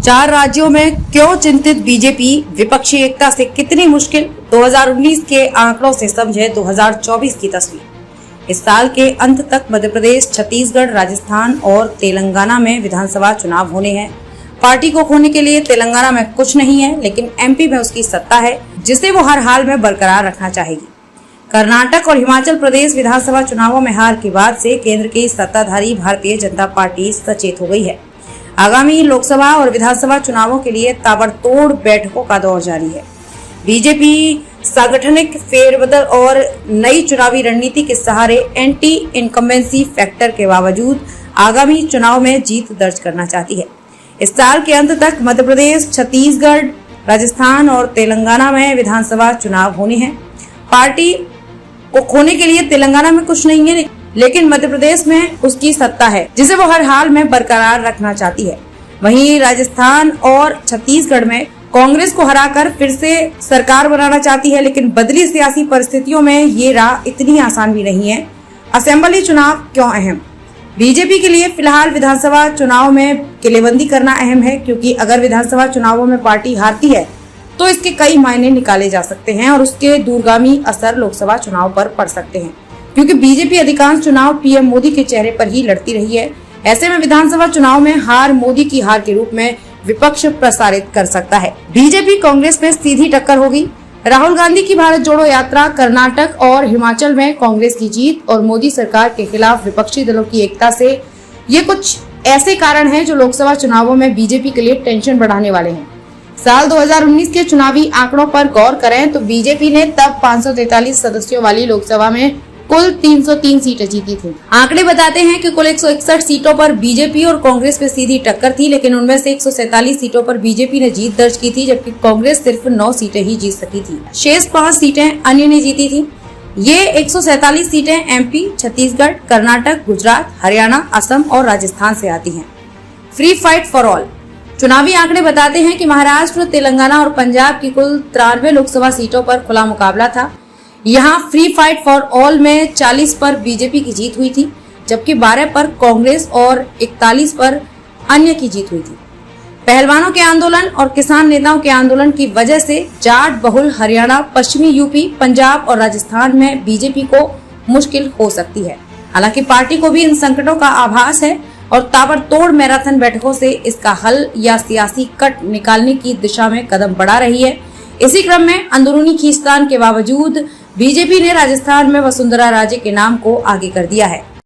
4 राज्यों में क्यों चिंतित बीजेपी, विपक्षी एकता से कितनी मुश्किल, 2019 के आंकड़ों से समझे 2024 की तस्वीर। इस साल के अंत तक मध्य प्रदेश, छत्तीसगढ़, राजस्थान और तेलंगाना में विधानसभा चुनाव होने हैं। पार्टी को खोने के लिए तेलंगाना में कुछ नहीं है, लेकिन एमपी में उसकी सत्ता है, जिसे वो हर हाल में बरकरार रखना चाहेगी। कर्नाटक और हिमाचल प्रदेश विधानसभा चुनावों में हार के बाद से केंद्र की सत्ताधारी भारतीय जनता पार्टी सचेत हो गई है। आगामी लोकसभा और विधानसभा चुनावों के लिए ताबड़तोड़ बैठकों का दौर जारी है। बीजेपी सांगठनिक फेरबदल और नई चुनावी रणनीति के सहारे एंटी इनकम्बेंसी फैक्टर के बावजूद आगामी चुनाव में जीत दर्ज करना चाहती है। इस साल के अंत तक मध्य प्रदेश, छत्तीसगढ़, राजस्थान और तेलंगाना में विधानसभा चुनाव होने हैं। पार्टी को खोने के लिए तेलंगाना में कुछ नहीं है, लेकिन मध्य प्रदेश में उसकी सत्ता है, जिसे वो हर हाल में बरकरार रखना चाहती है। वहीं राजस्थान और छत्तीसगढ़ में कांग्रेस को हराकर फिर से सरकार बनाना चाहती है, लेकिन बदली सियासी परिस्थितियों में ये राह इतनी आसान भी नहीं है। असेंबली चुनाव क्यों अहम? बीजेपी के लिए फिलहाल विधानसभा चुनाव में किलेबंदी करना अहम है, क्योंकि अगर विधानसभा चुनावों में पार्टी हारती है तो इसके कई मायने निकाले जा सकते हैं और उसके दूरगामी असर लोकसभा चुनाव पर पड़ सकते हैं, क्योंकि बीजेपी अधिकांश चुनाव पीएम मोदी के चेहरे पर ही लड़ती रही है। ऐसे में विधानसभा चुनाव में हार मोदी की हार के रूप में विपक्ष प्रसारित कर सकता है। बीजेपी कांग्रेस में सीधी टक्कर होगी। राहुल गांधी की भारत जोड़ो यात्रा, कर्नाटक और हिमाचल में कांग्रेस की जीत और मोदी सरकार के खिलाफ विपक्षी दलों की एकता से ये कुछ ऐसे कारण हैं जो लोकसभा चुनावों में बीजेपी के लिए टेंशन बढ़ाने वाले हैं। साल 2019 के चुनावी आंकड़ों पर गौर करें तो बीजेपी ने तब 543 सदस्यों वाली लोकसभा में कुल 303 सीटें जीती थी। आंकड़े बताते हैं कि कुल 161 सीटों पर बीजेपी और कांग्रेस में सीधी टक्कर थी, लेकिन उनमें से 147 सीटों पर बीजेपी ने जीत दर्ज की थी, जबकि कांग्रेस सिर्फ 9 सीटें ही जीत सकी थी। शेष 5 सीटें अन्य ने जीती थी। ये 147 सीटें एमपी, छत्तीसगढ़, कर्नाटक, गुजरात, हरियाणा, असम और राजस्थान से आती हैं। Free fight for all. चुनावी आंकड़े बताते हैं कि महाराष्ट्र, तेलंगाना और पंजाब की कुल 93 लोकसभा सीटों पर खुला मुकाबला था। यहाँ फ्री फाइट फॉर ऑल में 40 पर बीजेपी की जीत हुई थी, जबकि 12 पर कांग्रेस और 41 पर अन्य की जीत हुई थी। पहलवानों के आंदोलन और किसान नेताओं के आंदोलन की वजह से जाट बहुल हरियाणा, पश्चिमी यूपी, पंजाब और राजस्थान में बीजेपी को मुश्किल हो सकती है। हालांकि पार्टी को भी इन संकटों का आभास है और ताबड़तोड़ मैराथन बैठकों से इसका हल या सियासी कट निकालने की दिशा में कदम बढ़ा रही है। इसी क्रम में अंदरूनी खींचतान के बावजूद बीजेपी ने राजस्थान में वसुंधरा राजे के नाम को आगे कर दिया है।